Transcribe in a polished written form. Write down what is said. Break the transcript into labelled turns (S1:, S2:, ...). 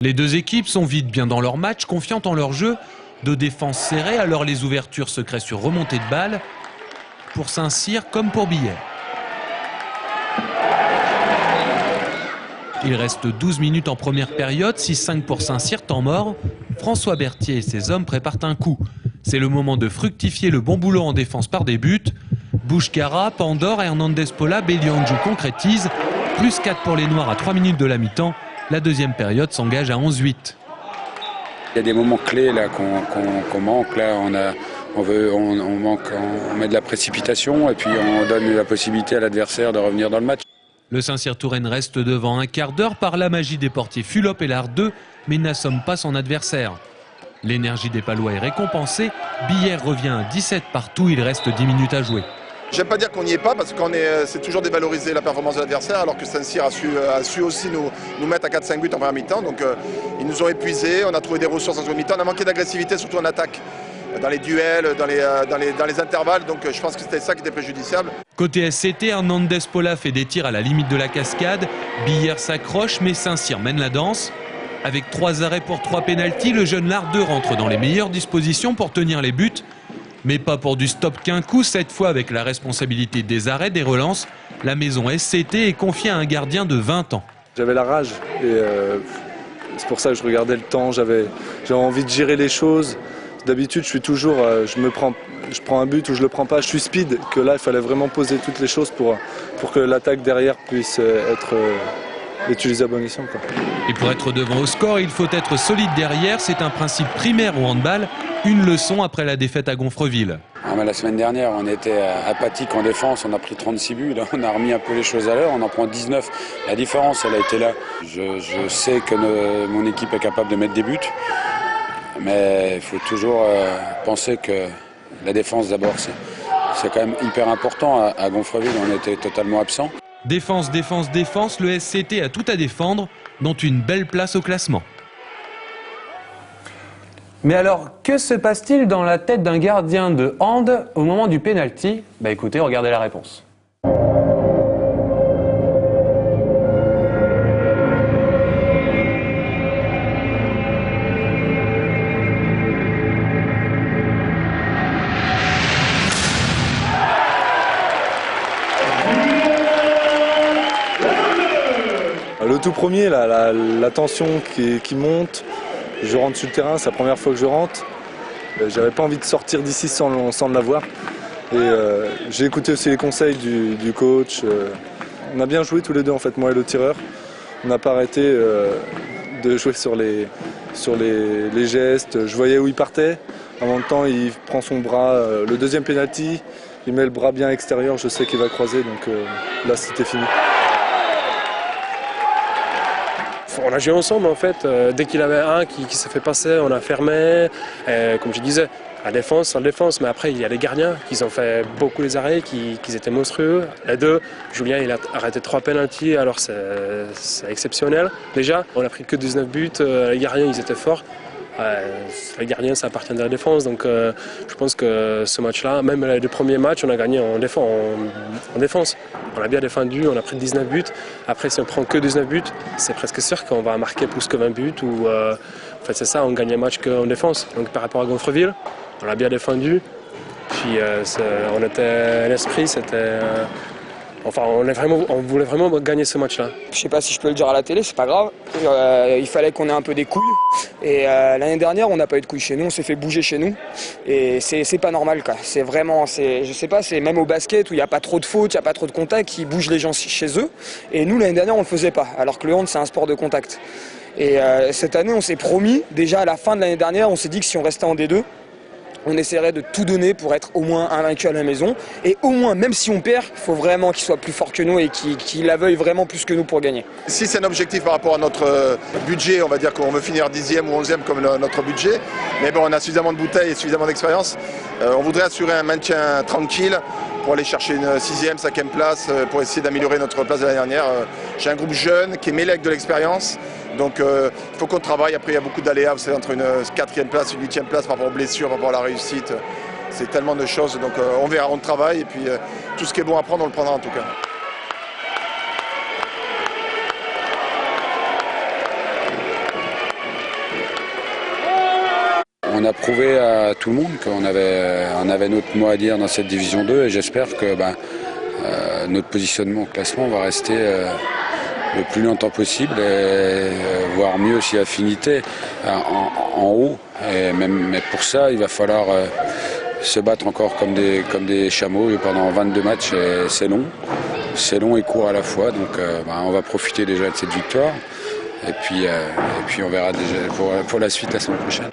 S1: Les deux équipes sont vite bien dans leur match, confiantes en leur jeu, de défense serrée, alors les ouvertures se créent sur remontée de balle, pour Saint-Cyr comme pour Billère. Il reste 12 minutes en première période, 6-5 pour Saint-Cyr, temps mort. François Berthier et ses hommes préparent un coup. C'est le moment de fructifier le bon boulot en défense par des buts. Bouchkara, Pandore, Hernandez Pola, Belianju concrétisent. Plus 4 pour les Noirs à 3 minutes de la mi-temps. La deuxième période s'engage à 11-8.
S2: Il y a des moments clés là qu'on manque. Là, on met de la précipitation et puis on donne la possibilité à l'adversaire de revenir dans le match.
S1: Le Saint-Cyr-Touraine reste devant un quart d'heure par la magie des portiers Fulop et l'art 2, mais n'assomme pas son adversaire. L'énergie des Palois est récompensée. Billère revient à 17 partout, il reste 10 minutes à jouer.
S3: J'aime pas dire qu'on n'y est pas parce que c'est toujours dévaloriser la performance de l'adversaire alors que Saint-Cyr a su aussi nous mettre à 4-5 buts en première mi-temps. Donc ils nous ont épuisés, on a trouvé des ressources en seconde mi-temps, on a manqué d'agressivité surtout en attaque, dans les duels, dans les intervalles, donc je pense que c'était ça qui était préjudiciable.
S1: Côté SCT, Hernandez Pola fait des tirs à la limite de la cascade, Billère s'accroche mais Saint-Cyr mène la danse. Avec 3 arrêts pour 3 pénaltys, le jeune Lardeux rentre dans les meilleures dispositions pour tenir les buts. Mais pas pour du stop qu'un coup, cette fois avec la responsabilité des arrêts, des relances. La maison SCT est confiée à un gardien de 20 ans.
S4: J'avais la rage et c'est pour ça que je regardais le temps, j'avais envie de gérer les choses. D'habitude, je suis toujours, je prends un but ou je le prends pas, je suis speed. Que là, il fallait vraiment poser toutes les choses pour que l'attaque derrière puisse être utilisée à bon escient, quoi.
S1: Et pour être devant au score, il faut être solide derrière. C'est un principe primaire au handball. Une leçon après la défaite à Gonfreville.
S2: La semaine dernière, on était apathique en défense, on a pris 36 buts, là, on a remis un peu les choses à l'heure, on en prend 19. La différence, elle a été là. Je sais que mon équipe est capable de mettre des buts, mais il faut toujours penser que la défense d'abord, c'est quand même hyper important. À Gonfreville, on était totalement absent.
S1: Défense, défense, défense, le SCT a tout à défendre, dont une belle place au classement.
S5: Mais alors, que se passe-t-il dans la tête d'un gardien de hand au moment du pénalty? Bah écoutez, regardez la réponse.
S4: Le tout premier, la tension qui monte. Je rentre sur le terrain, c'est la première fois que je rentre. J'avais pas envie de sortir d'ici sans le l'avoir. Et j'ai écouté aussi les conseils du coach. On a bien joué tous les deux en fait, moi et le tireur. On n'a pas arrêté de jouer sur les gestes. Je voyais où il partait. En même temps, il prend son bras. Le deuxième penalty, il met le bras bien extérieur. Je sais qu'il va croiser, donc là c'était fini.
S6: On a joué ensemble en fait, dès qu'il avait un qui s'est fait passer, on a fermé, comme je disais, en défense, mais après il y a les gardiens qui ont fait beaucoup les arrêts, qui étaient monstrueux. Les deux, Julien il a arrêté 3 pénaltys, alors c'est exceptionnel. Déjà, on a pris que 19 buts, les gardiens ils étaient forts. Les gardiens ça appartient à la défense, donc je pense que ce match-là, même les 2 premiers matchs, on a gagné en défense. On a bien défendu, on a pris 19 buts. Après, si on prend que 19 buts, c'est presque sûr qu'on va marquer plus que 20 buts. En fait, c'est ça, on gagne un match qu'en défense. Donc par rapport à Gonfreville, on a bien défendu. Puis on était l'esprit, c'était. Enfin, on voulait vraiment gagner ce match-là.
S7: Je sais pas si je peux le dire à la télé, c'est pas grave. Il fallait qu'on ait un peu des couilles. Et l'année dernière, on n'a pas eu de couilles chez nous, on s'est fait bouger chez nous. Et c'est pas normal, quoi. C'est vraiment, je sais pas, c'est même au basket où il n'y a pas trop de fautes, il n'y a pas trop de contact, ils bougent les gens chez eux. Et nous, l'année dernière, on le faisait pas. Alors que le hand, c'est un sport de contact. Et cette année, on s'est promis, déjà à la fin de l'année dernière, on s'est dit que si on restait en D2, on essaierait de tout donner pour être au moins invaincu à la maison. Et au moins, même si on perd, il faut vraiment qu'il soit plus fort que nous et qu'il la veuille vraiment plus que nous pour gagner.
S3: Si c'est un objectif par rapport à notre budget, on va dire qu'on veut finir 10e ou 11e comme notre budget. Mais bon, on a suffisamment de bouteilles et suffisamment d'expérience. On voudrait assurer un maintien tranquille pour aller chercher une 6e, 5e place, pour essayer d'améliorer notre place de l'année dernière. J'ai un groupe jeune qui est mêlé avec de l'expérience. Donc il faut qu'on travaille. Après, il y a beaucoup d'aléas, vous savez, entre une 4e place, une 8e place par rapport aux blessures, par rapport à la réussite. C'est tellement de choses. Donc on verra, on travaille. Et puis tout ce qui est bon à prendre, on le prendra en tout cas.
S2: on a prouvé à tout le monde qu'on avait notre mot à dire dans cette division 2 et j'espère que notre positionnement au classement va rester le plus longtemps possible et voire mieux si affinité en haut. Mais pour ça, il va falloir se battre encore comme des chameaux pendant 22 matchs et c'est long. C'est long et court à la fois, donc on va profiter déjà de cette victoire et puis on verra déjà pour la suite la semaine prochaine.